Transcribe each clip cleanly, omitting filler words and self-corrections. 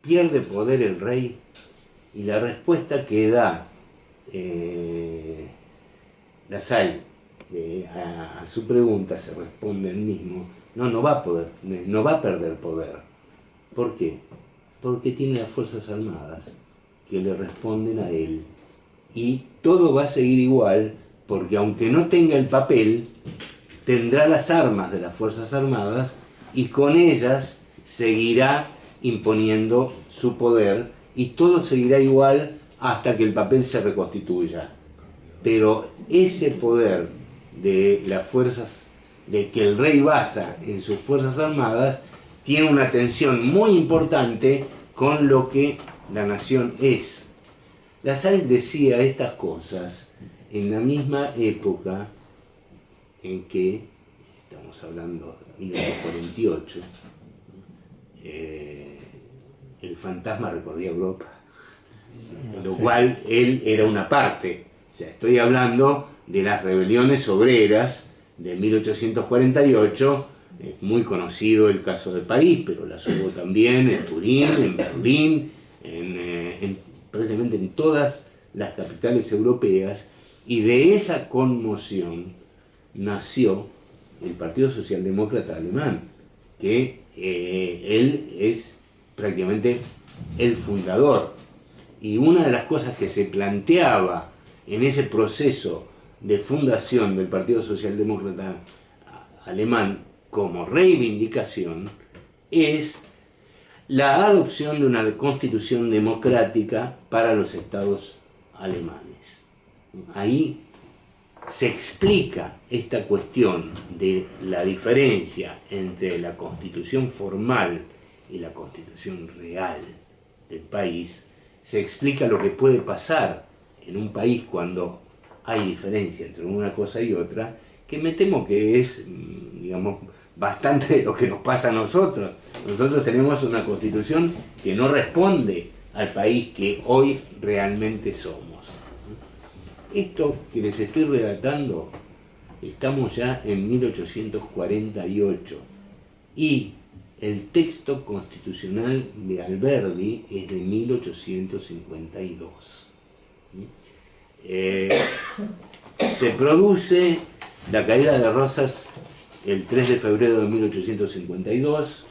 ¿pierde poder el rey? Y la respuesta que da Lassalle a su pregunta se responde él mismo: no va a perder poder. ¿Por qué? Porque tiene las Fuerzas Armadas que le responden a él, y todo va a seguir igual, porque aunque no tenga el papel, tendrá las armas de las Fuerzas Armadas y con ellas seguirá imponiendo su poder, y todo seguirá igual hasta que el papel se reconstituya. Pero ese poder de las fuerzas, de que el rey basa en sus Fuerzas Armadas, tiene una tensión muy importante con lo que la nación es. Lassalle decía estas cosas en la misma época en que, estamos hablando de 1948, el fantasma recorría Europa, lo cual él era una parte. O sea, estoy hablando de las rebeliones obreras de 1848, es muy conocido el caso de París, pero las hubo también en Turín, en Berlín, prácticamente en todas las capitales europeas, y de esa conmoción nació el Partido Socialdemócrata Alemán, que él es prácticamente el fundador. Y una de las cosas que se planteaba en ese proceso de fundación del Partido Socialdemócrata Alemán como reivindicación es la adopción de una constitución democrática para los estados alemanes. Ahí se explica esta cuestión de la diferencia entre la constitución formal y la constitución real del país. Se explica lo que puede pasar en un país cuando hay diferencia entre una cosa y otra, que me temo que es, digamos, bastante de lo que nos pasa a nosotros. Nosotros tenemos una constitución que no responde al país que hoy realmente somos. Esto que les estoy relatando, estamos ya en 1848, y el texto constitucional de Alberdi es de 1852. Se produce la caída de Rosas el 3 de febrero de 1852.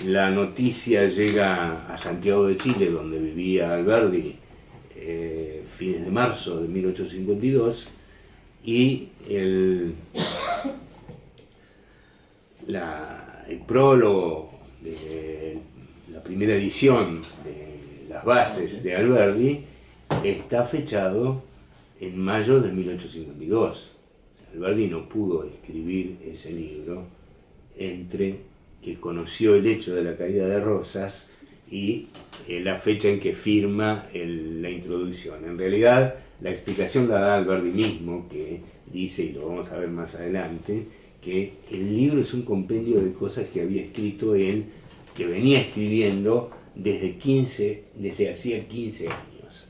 La noticia llega a Santiago de Chile, donde vivía Alberdi, fines de marzo de 1852, y el prólogo de la primera edición de las bases de Alberdi está fechado en mayo de 1852. Alberdi no pudo escribir ese libro entre que conoció el hecho de la caída de Rosas y la fecha en que firma la introducción. En realidad, la explicación la da Alberdi mismo, que dice, y lo vamos a ver más adelante, que el libro es un compendio de cosas que había escrito él, que venía escribiendo desde hacía 15 años.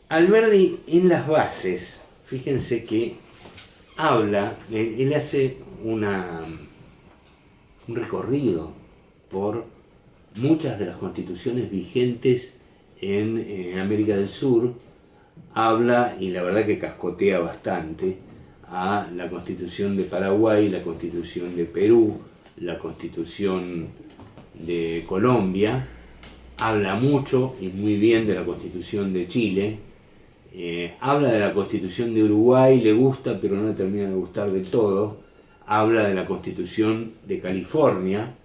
Alberdi, en las bases, fíjense que habla, él hace un recorrido por muchas de las constituciones vigentes en América del Sur, habla, y la verdad que cascotea bastante, a la Constitución de Paraguay, la Constitución de Perú, la Constitución de Colombia, habla mucho y muy bien de la Constitución de Chile, habla de la Constitución de Uruguay, le gusta pero no le termina de gustar del todo, habla de la Constitución de California,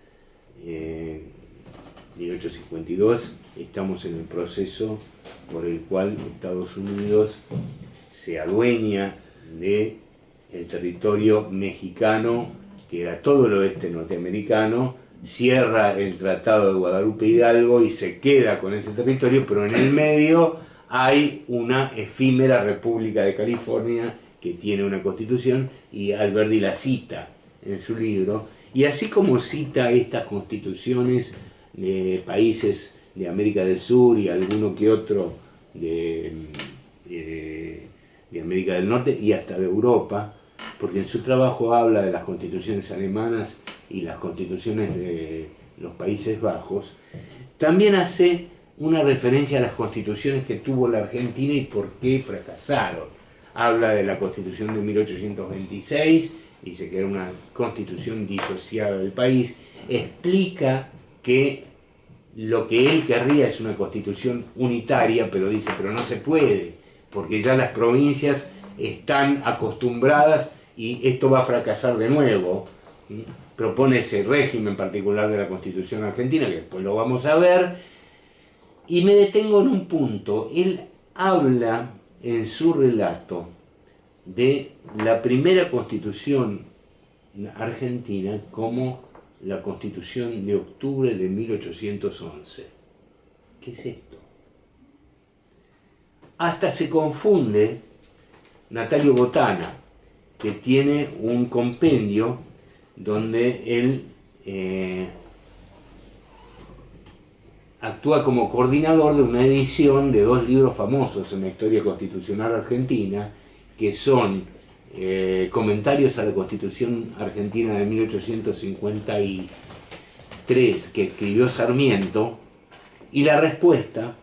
1852, estamos en el proceso por el cual Estados Unidos se adueña de el territorio mexicano, que era todo el oeste norteamericano, cierra el Tratado de Guadalupe Hidalgo y se queda con ese territorio, pero en el medio hay una efímera República de California que tiene una constitución, y Alberdi la cita en su libro, y así como cita estas constituciones de países de América del Sur y alguno que otro de América del Norte y hasta de Europa, porque en su trabajo habla de las constituciones alemanas y las constituciones de los Países Bajos, también hace una referencia a las constituciones que tuvo la Argentina y por qué fracasaron. Habla de la Constitución de 1826, dice que era una constitución disociada del país, explica que lo que él querría es una constitución unitaria, pero dice, pero no se puede, porque ya las provincias están acostumbradas y esto va a fracasar de nuevo. Propone ese régimen particular de la Constitución argentina, que después lo vamos a ver, y me detengo en un punto. Él habla en su relato de la primera Constitución argentina como la Constitución de octubre de 1811. ¿Qué es esto? Hasta se confunde Natalio Botana, que tiene un compendio donde él actúa como coordinador de una edición de dos libros famosos en la historia constitucional argentina, que son Comentarios a la Constitución Argentina de 1853, que escribió Sarmiento, y La Respuesta,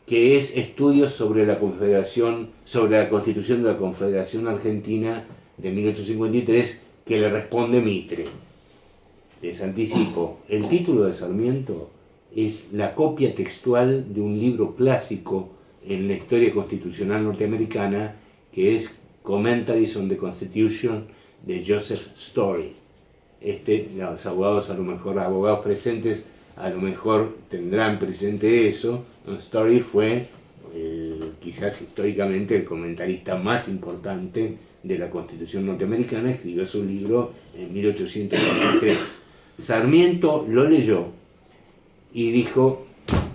que es Estudios sobre la Confederación, sobre la Constitución de la Confederación Argentina de 1853, que le responde Mitre. Les anticipo, el título de Sarmiento es la copia textual de un libro clásico en la historia constitucional norteamericana, que es Commentaries on the Constitution de Joseph Story. Los abogados, a lo mejor, abogados presentes, a lo mejor tendrán presente eso. Story fue quizás históricamente el comentarista más importante de la Constitución norteamericana, escribió su libro en 1843. Sarmiento lo leyó y dijo,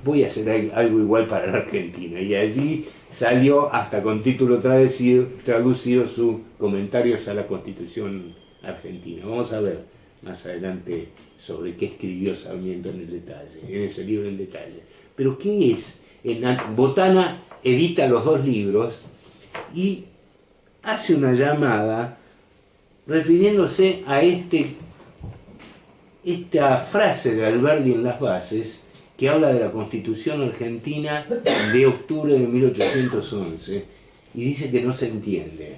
voy a hacer algo igual para la Argentina, y allí salió hasta con título traducido su Comentarios a la Constitución Argentina. Vamos a ver más adelante sobre qué escribió Sarmiento en el detalle, en ese libro en detalle. Pero ¿qué es? Botana edita los dos libros y hace una llamada refiriéndose a esta frase de Alberdi en las bases, que habla de la Constitución Argentina de octubre de 1811, y dice que no se entiende.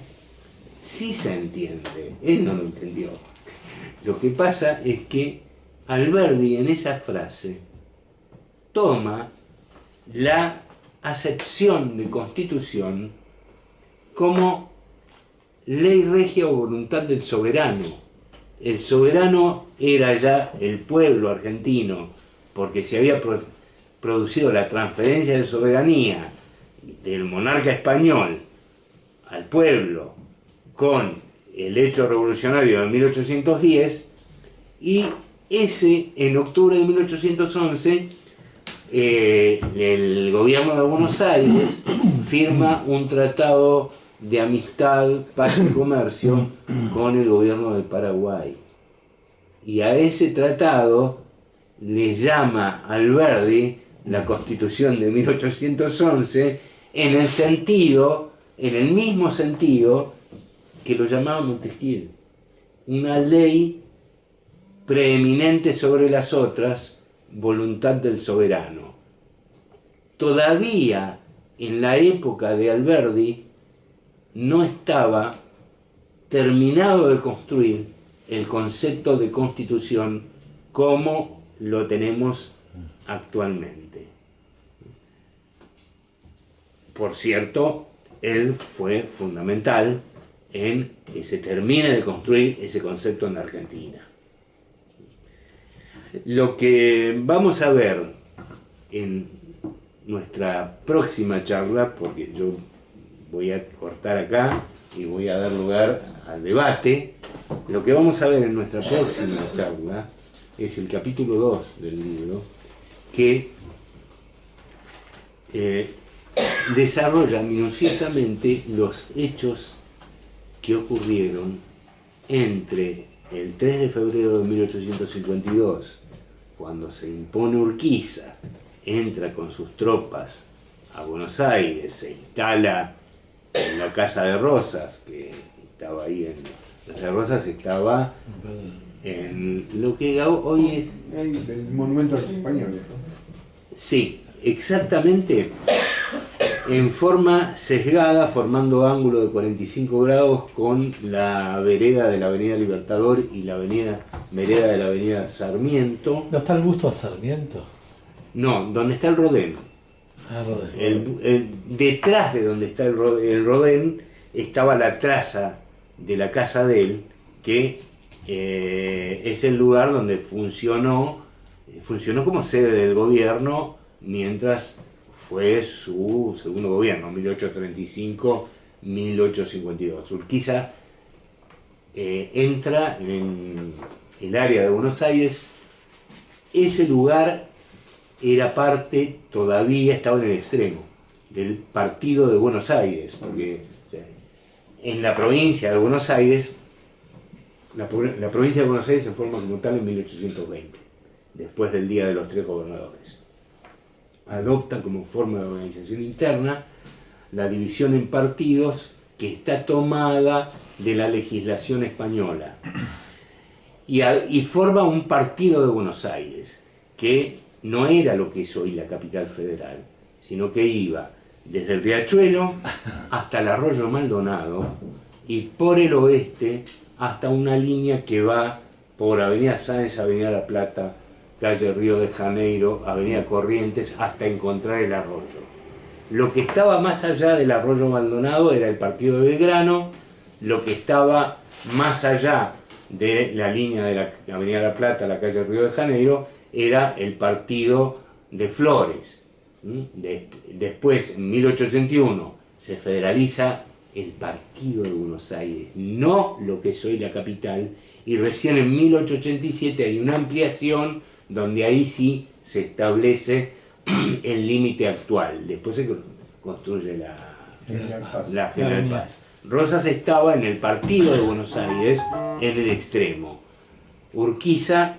Sí se entiende, él no lo entendió. Lo que pasa es que Alberdi en esa frase toma la acepción de Constitución como ley regia o voluntad del soberano. El soberano era ya el pueblo argentino, porque se había producido la transferencia de soberanía del monarca español al pueblo con el hecho revolucionario de 1810, y en octubre de 1811 el gobierno de Buenos Aires firma un tratado de amistad, paz y comercio con el gobierno del Paraguay, y a ese tratado le llama Alberdi la Constitución de 1811 en el mismo sentido que lo llamaba Montesquieu, una ley preeminente sobre las otras, voluntad del soberano. Todavía en la época de Alberdi no estaba terminado de construir el concepto de Constitución como lo tenemos actualmente. Por cierto, él fue fundamental en que se termine de construir ese concepto en la Argentina. Lo que vamos a ver en nuestra próxima charla, porque yo voy a cortar acá y voy a dar lugar al debate, lo que vamos a ver en nuestra próxima charla es el capítulo 2 del libro, que desarrolla minuciosamente los hechos que ocurrieron entre el 3 de febrero de 1852, cuando se impone Urquiza, entra con sus tropas a Buenos Aires, se instala en la Casa de Rosas, que estaba ahí la Casa de Rosas estaba en lo que hoy es... El monumento a los españoles, ¿no? Sí, exactamente en forma sesgada, formando ángulo de 45 grados con la vereda de la Avenida Libertador y la vereda de la Avenida Sarmiento. ¿No está el busto a Sarmiento? No, donde está el Rodén. Ah, Rodén. Detrás de donde está el Rodén estaba la traza de la casa de él, que es el lugar donde funcionó como sede del gobierno mientras fue su segundo gobierno, 1835-1852. Urquiza entra en el área de Buenos Aires. Ese lugar era parte, todavía estaba en el extremo del partido de Buenos Aires, porque o sea, en la provincia de Buenos Aires, la provincia de Buenos Aires se forma como tal en 1820, después del Día de los Tres Gobernadores. Adopta como forma de organización interna la división en partidos que está tomada de la legislación española y forma un partido de Buenos Aires que no era lo que es hoy la capital federal, sino que iba desde el Riachuelo hasta el Arroyo Maldonado y por el oeste hasta una línea que va por Avenida Sáenz, Avenida La Plata, calle Río de Janeiro, Avenida Corrientes, hasta encontrar el arroyo. Lo que estaba más allá del Arroyo Maldonado era el partido de Belgrano, lo que estaba más allá de la línea de la Avenida La Plata, la calle Río de Janeiro, era el partido de Flores. Después, en 1881, se federaliza el partido de Buenos Aires, no lo que es hoy la capital, y recién en 1887 hay una ampliación donde ahí sí se establece el límite actual. Después se construye la General Paz. Rosas estaba en el partido de Buenos Aires, en el extremo. Urquiza,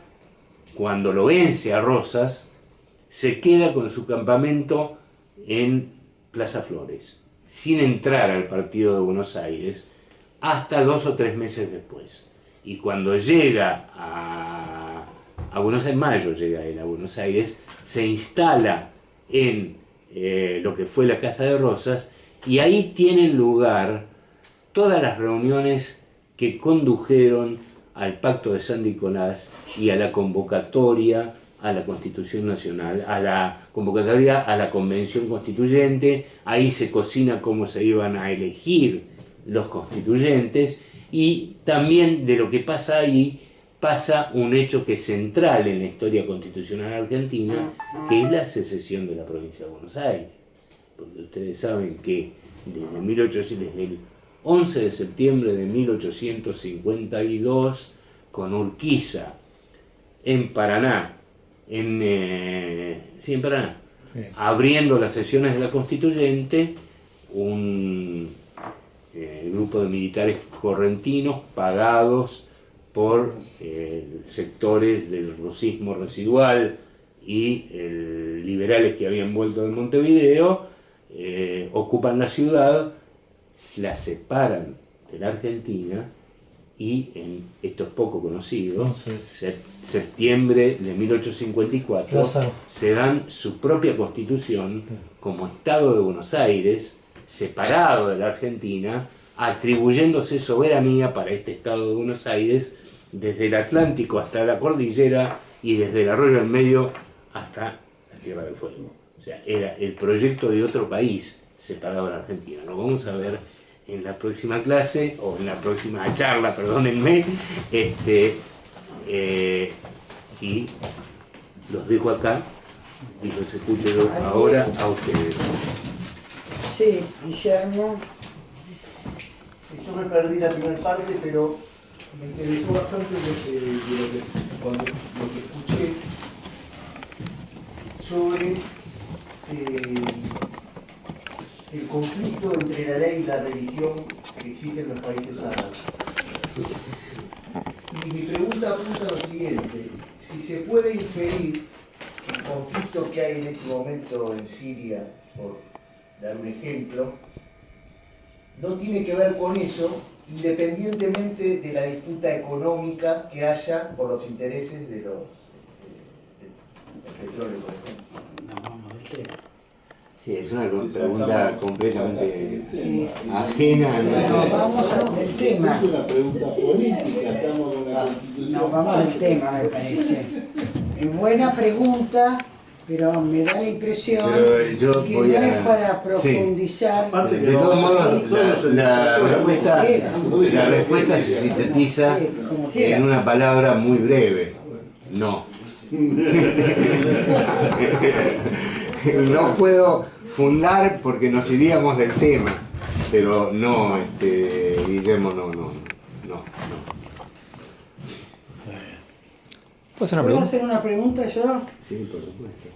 cuando lo vence a Rosas, se queda con su campamento en Plaza Flores, sin entrar al partido de Buenos Aires, hasta 2 o 3 meses después. Y cuando llega a Buenos Aires, en mayo llega él a Buenos Aires, se instala en lo que fue la Casa de Rosas, y ahí tienen lugar todas las reuniones que condujeron al Pacto de San Nicolás y a la convocatoria a la Constitución Nacional, a la convocatoria a la Convención Constituyente. Ahí se cocina cómo se iban a elegir los constituyentes, y también de lo que pasa ahí pasa un hecho que es central en la historia constitucional argentina, que es la secesión de la provincia de Buenos Aires. Porque ustedes saben que desde el 11 de septiembre de 1852, con Urquiza en Paraná, en Paraná, sí, abriendo las sesiones de la Constituyente, un grupo de militares correntinos pagados por sectores del rosismo residual y liberales que habían vuelto de Montevideo, ocupan la ciudad, la separan de la Argentina, y esto es poco conocido, septiembre de 1854, se dan su propia constitución como Estado de Buenos Aires, separado de la Argentina, atribuyéndose soberanía para este Estado de Buenos Aires desde el Atlántico hasta la cordillera y desde el Arroyo del Medio hasta la Tierra del Fuego. O sea, era el proyecto de otro país separado de la Argentina. Lo vamos a ver en la próxima clase, o en la próxima charla, perdónenme, y los dejo acá y los escucho yo ahora a ustedes. Sí, Guillermo. Yo me perdí la primera parte, pero me interesó bastante cuando lo que escuché sobre el conflicto entre la ley y la religión que existe en los países árabes. Y mi pregunta apunta a lo siguiente: si se puede inferir el conflicto que hay en este momento en Siria, por dar un ejemplo, no tiene que ver con eso, independientemente de la disputa económica que haya por los intereses de los del petróleo, por ejemplo. Sí, es una pregunta completamente ajena a Bueno, nuestra... vamos al tema. Es una pregunta política, estamos con la Constitución. No, vamos al tema, me parece. Es buena pregunta, pero me da la impresión Pero yo que voy no a... es para Sí. profundizar. Aparte que De todos modos, todos la respuesta se sintetiza Como quiera. en una palabra muy breve. No. No puedo fundar porque nos iríamos del tema, pero no, Guillermo, no. ¿Puedo hacer una ¿Puedo pregunta? hacer una pregunta yo? Sí, por supuesto.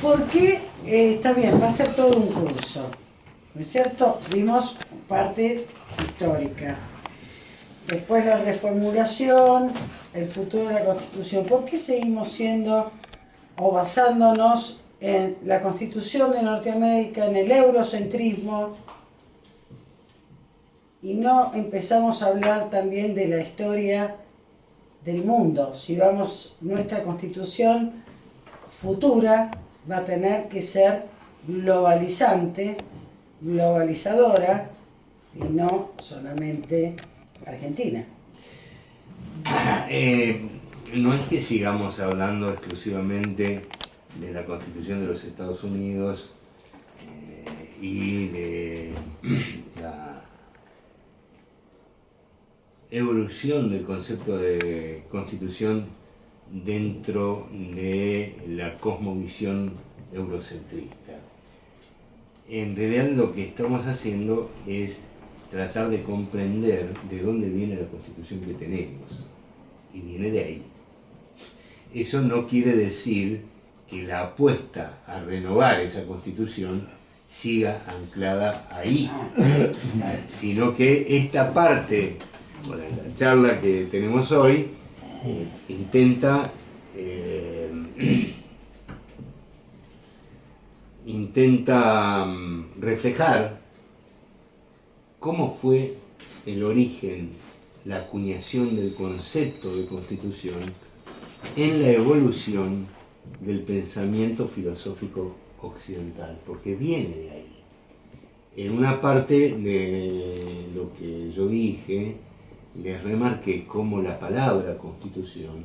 ¿Por qué? Está bien, va a ser todo un curso, ¿no es cierto? Vimos parte histórica, después la reformulación, el futuro de la Constitución. ¿Por qué seguimos siendo o basándonos en la Constitución de Norteamérica, en el eurocentrismo, y no empezamos a hablar también de la historia del mundo? Si vamos, nuestra Constitución futura va a tener que ser globalizante, globalizadora, y no solamente argentina. No es que sigamos hablando exclusivamente de la Constitución de los Estados Unidos y de la evolución del concepto de Constitución dentro de la cosmovisión eurocentrista. En realidad lo que estamos haciendo es tratar de comprender de dónde viene la Constitución que tenemos, y viene de ahí. Eso no quiere decir que la apuesta a renovar esa Constitución siga anclada ahí, sino que esta parte, o la charla que tenemos hoy, intenta reflejar cómo fue el origen, la acuñación del concepto de Constitución en la evolución del pensamiento filosófico occidental, porque viene de ahí. En una parte de lo que yo dije, les remarqué cómo la palabra Constitución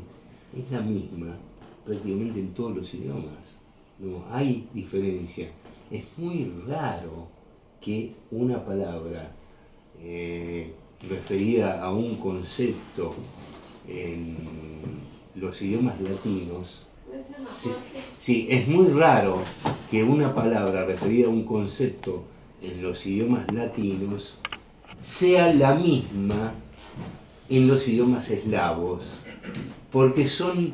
es la misma prácticamente en todos los idiomas. No hay diferencia. Es muy raro que una palabra referida a un concepto en los idiomas latinos, sí, es muy raro que una palabra referida a un concepto en los idiomas latinos sea la misma en los idiomas eslavos, porque son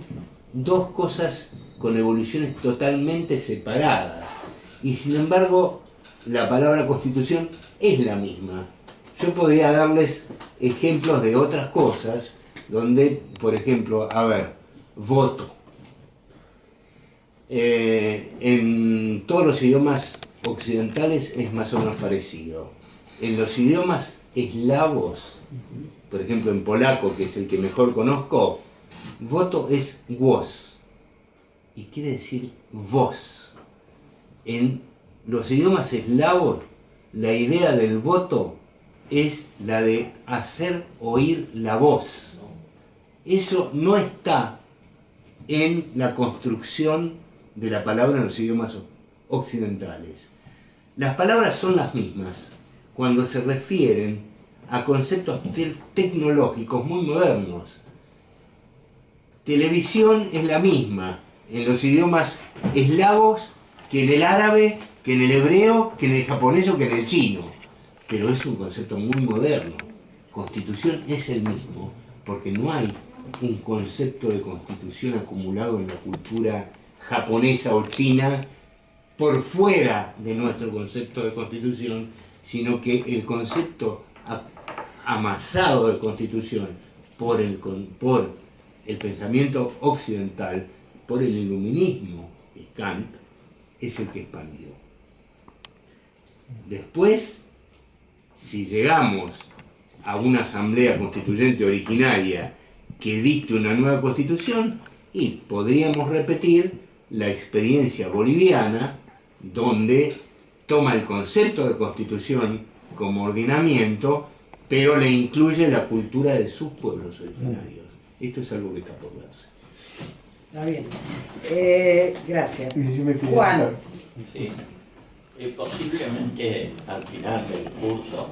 dos cosas con evoluciones totalmente separadas, y sin embargo la palabra Constitución es la misma. Yo podría darles ejemplos de otras cosas donde, por ejemplo, voto. En todos los idiomas occidentales es más o menos parecido. En los idiomas eslavos, por ejemplo en polaco, que es el que mejor conozco, voto es głos y quiere decir voz. En los idiomas eslavos la idea del voto es la de hacer oír la voz. Eso no está en la construcción de la palabra en los idiomas occidentales. Las palabras son las mismas cuando se refieren a conceptos tecnológicos muy modernos. Televisión es la misma en los idiomas eslavos que en el árabe, que en el hebreo, que en el japonés o que en el chino. Pero es un concepto muy moderno. Constitución es el mismo, porque no hay un concepto de constitución acumulado en la cultura japonesa o china por fuera de nuestro concepto de constitución, sino que el concepto amasado de constitución por el pensamiento occidental, por el iluminismo y Kant, es el que expandió. Después si llegamos a una asamblea constituyente originaria que dicte una nueva constitución, y podríamos repetir la experiencia boliviana, donde toma el concepto de constitución como ordenamiento, pero le incluye la cultura de sus pueblos originarios. Esto es algo que está por verse. Está bien. Gracias. Y si me quieren Juan. hacer- Sí. Posiblemente al final del curso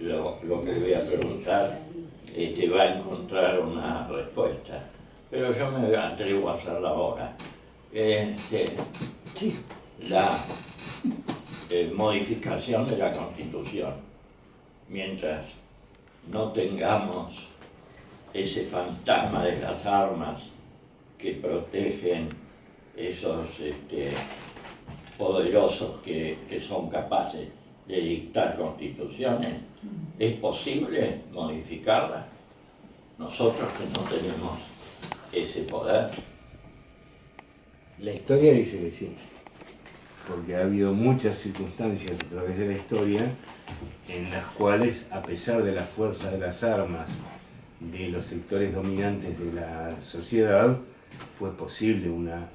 lo que voy a preguntar va a encontrar una respuesta, pero yo me atrevo a hacerla ahora. La modificación de la Constitución, mientras no tengamos ese fantasma de las armas que protegen esos poderosos que son capaces de dictar constituciones, ¿es posible modificarlas? Nosotros que no tenemos ese poder. La historia dice que sí, porque ha habido muchas circunstancias a través de la historia en las cuales, a pesar de la fuerza de las armas de los sectores dominantes de la sociedad, fue posible una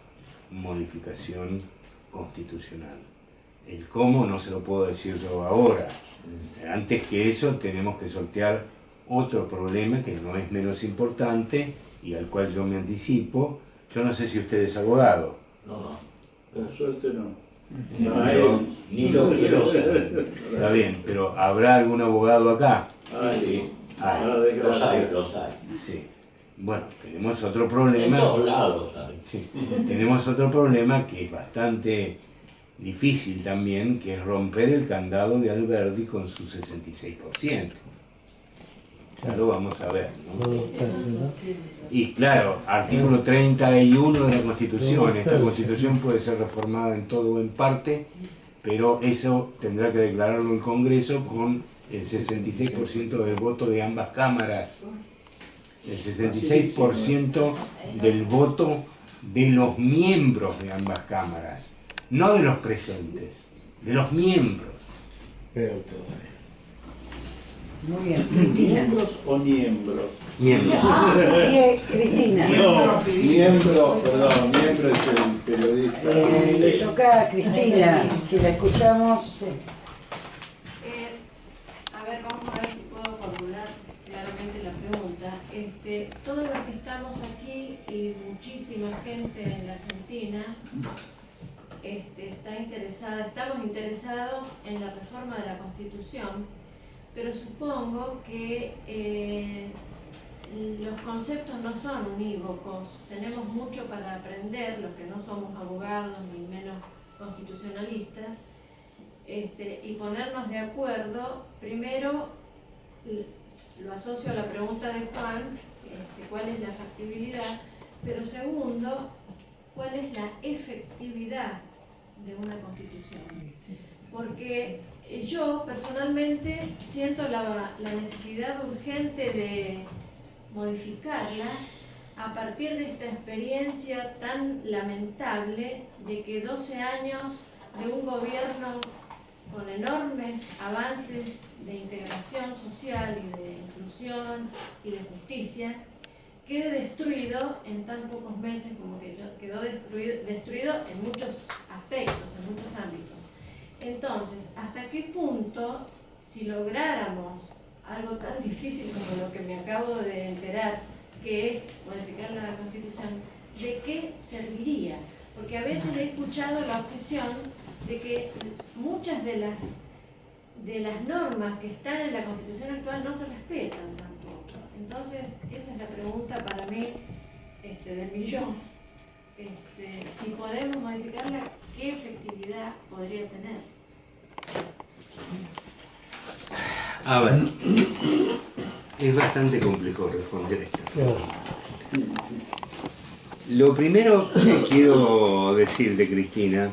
modificación constitucional. El cómo no se lo puedo decir yo ahora. Antes que eso tenemos que sortear otro problema que no es menos importante y al cual yo me anticipo. Yo no sé si usted es abogado. No, Por suerte no. Pero- ni lo quiero ser. Está bien, pero ¿habrá algún abogado acá? Sí, Ah, A la los hay, desgracia. los hay. sí. Bueno, tenemos otro En problema. todos lados hay. Sí, tenemos otro problema que es bastante difícil también, que es romper el candado de Alberdi con su 66%. Ya lo vamos a ver, ¿no? Y claro, artículo 31 de la Constitución. Esta Constitución puede ser reformada en todo o en parte, pero eso tendrá que declararlo el Congreso con el 66% del voto de ambas cámaras. El 66% del voto de los miembros de ambas cámaras, no de los presentes, de los miembros. Peor todavía. Muy bien, Cristina. ¿Miembros o miembros? Miembros. Cristina. No, miembro, perdón, miembro es el periodista. Le toca a Cristina, si la escuchamos. A ver, vamos a ver si puedo formular claramente la pregunta. Todos los que estamos aquí y muchísima gente en la Argentina está interesada, estamos interesados en la reforma de la Constitución, pero supongo que los conceptos no son unívocos. Tenemos mucho para aprender, los que no somos abogados ni menos constitucionalistas, y ponernos de acuerdo. Primero, lo asocio a la pregunta de Juan, cuál es la factibilidad, pero segundo, cuál es la efectividad de una constitución. Porque yo personalmente siento la necesidad urgente de modificarla a partir de esta experiencia tan lamentable de que 12 años de un gobierno con enormes avances de integración social y de inclusión y de justicia, quede destruido en tan pocos meses como que quedó destruido en muchos aspectos, en muchos ámbitos. Entonces, ¿hasta qué punto, si lográramos algo tan difícil como lo que me acabo de enterar, que es modificar la Constitución, de qué serviría? Porque a veces he escuchado la objeción de que muchas de las normas que están en la Constitución actual no se respetan tampoco. Entonces, esa es la pregunta para mí del millón. Si podemos modificarla, ¿qué efectividad podría tener? A ver, es bastante complejo responder esto. Claro. Lo primero que quiero decir de Cristina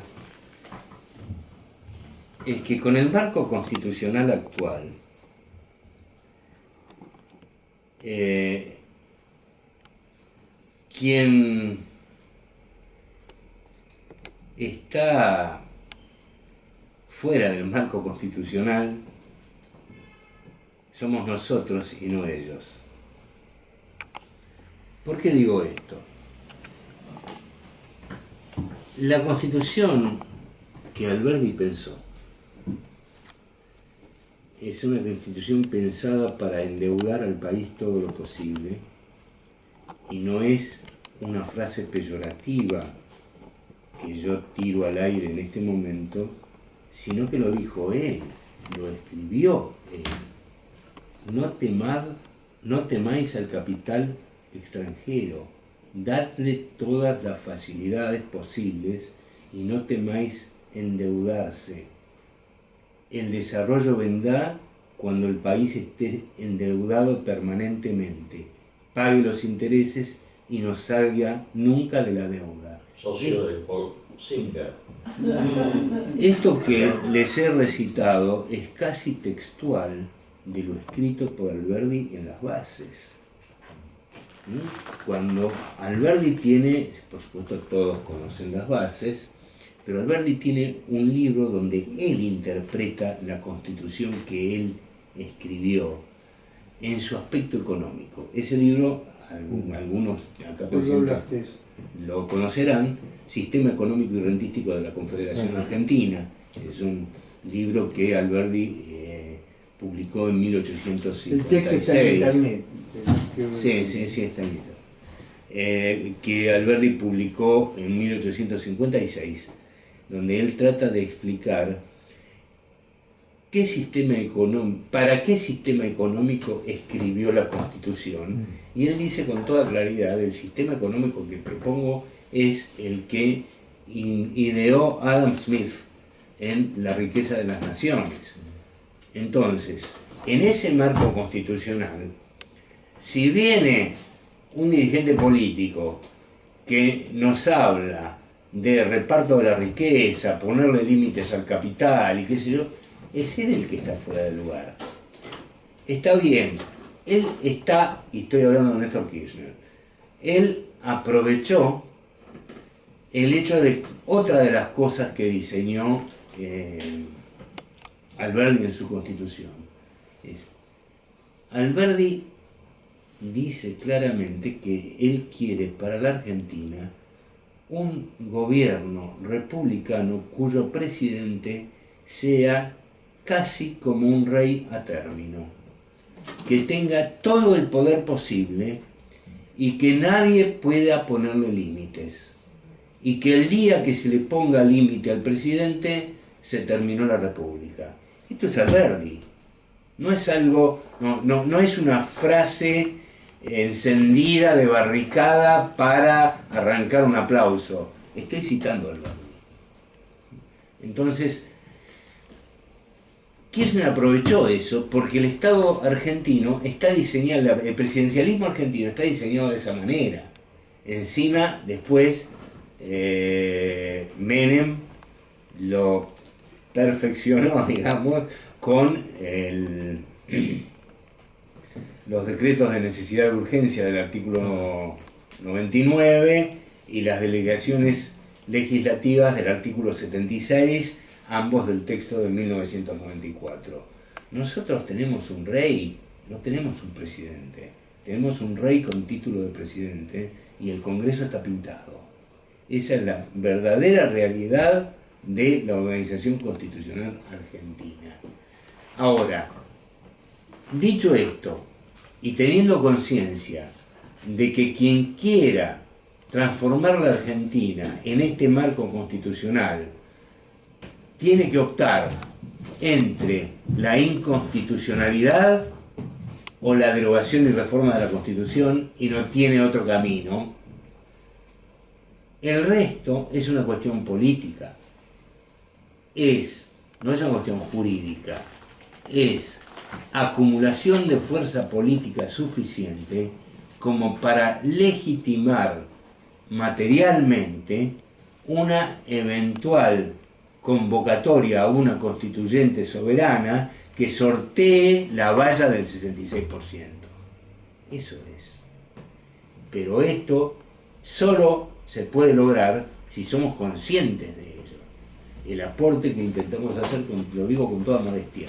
es que con el marco constitucional actual, quien está fuera del marco constitucional somos nosotros y no ellos. ¿Por qué digo esto? La Constitución que Alberdi pensó es una Constitución pensada para endeudar al país todo lo posible y no es una frase peyorativa que yo tiro al aire en este momento, sino que lo dijo él, lo escribió él. No temáis al capital extranjero, dadle todas las facilidades posibles y no temáis endeudarse. El desarrollo vendrá cuando el país esté endeudado permanentemente, pague los intereses y no salga nunca de la deuda. Socio de Paul Singer. Esto que les he recitado es casi textual de lo escrito por Alberdi en las bases. Cuando Alberdi tiene, por supuesto todos conocen las bases, pero Alberdi tiene un libro donde él interpreta la Constitución que él escribió en su aspecto económico. Ese libro, algunos acá presentes lo conocerán, Sistema Económico y Rentístico de la Confederación Argentina. Es un libro que Alberdi publicó en 1856. El texto está en internet. Sí, está en internet. Que Alberdi publicó en 1856, donde él trata de explicar para qué sistema económico escribió la Constitución. Y él dice con toda claridad, el sistema económico que propongo es el que ideó Adam Smith en La riqueza de las naciones. Entonces, en ese marco constitucional, si viene un dirigente político que nos habla de reparto de la riqueza, ponerle límites al capital y qué sé yo, es él el que está fuera de lugar. Está bien, él está, y estoy hablando de Néstor Kirchner, él aprovechó el hecho de otra de las cosas que diseñó Alberdi en su Constitución. Alberdi dice claramente que él quiere para la Argentina un gobierno republicano cuyo presidente sea casi como un rey a término, que tenga todo el poder posible y que nadie pueda ponerle límites, y que el día que se le ponga límite al presidente se terminó la República. Esto es Alberdi, no es algo, no es una frase encendida de barricada para arrancar un aplauso. Estoy citando a Alberdi. Entonces, Kirchner aprovechó eso porque el Estado argentino está diseñado, el presidencialismo argentino está diseñado de esa manera. Encima, después, Menem lo perfeccionó, digamos, con los decretos de necesidad de urgencia del artículo 99 y las delegaciones legislativas del artículo 76, ambos del texto de 1994. Nosotros tenemos un rey, no tenemos un presidente. Tenemos un rey con título de presidente y el Congreso está pintado. Esa es la verdadera realidad de la organización constitucional argentina. Ahora, dicho esto, y teniendo conciencia de que quien quiera transformar la Argentina en este marco constitucional tiene que optar entre la inconstitucionalidad o la derogación y reforma de la Constitución y no tiene otro camino, el resto es una cuestión política, no es una cuestión jurídica, es acumulación de fuerza política suficiente como para legitimar materialmente una eventual convocatoria a una constituyente soberana que sortee la valla del 66%. Eso es. Pero esto solo se puede lograr si somos conscientes de ello. El aporte que intentamos hacer, lo digo con toda modestia,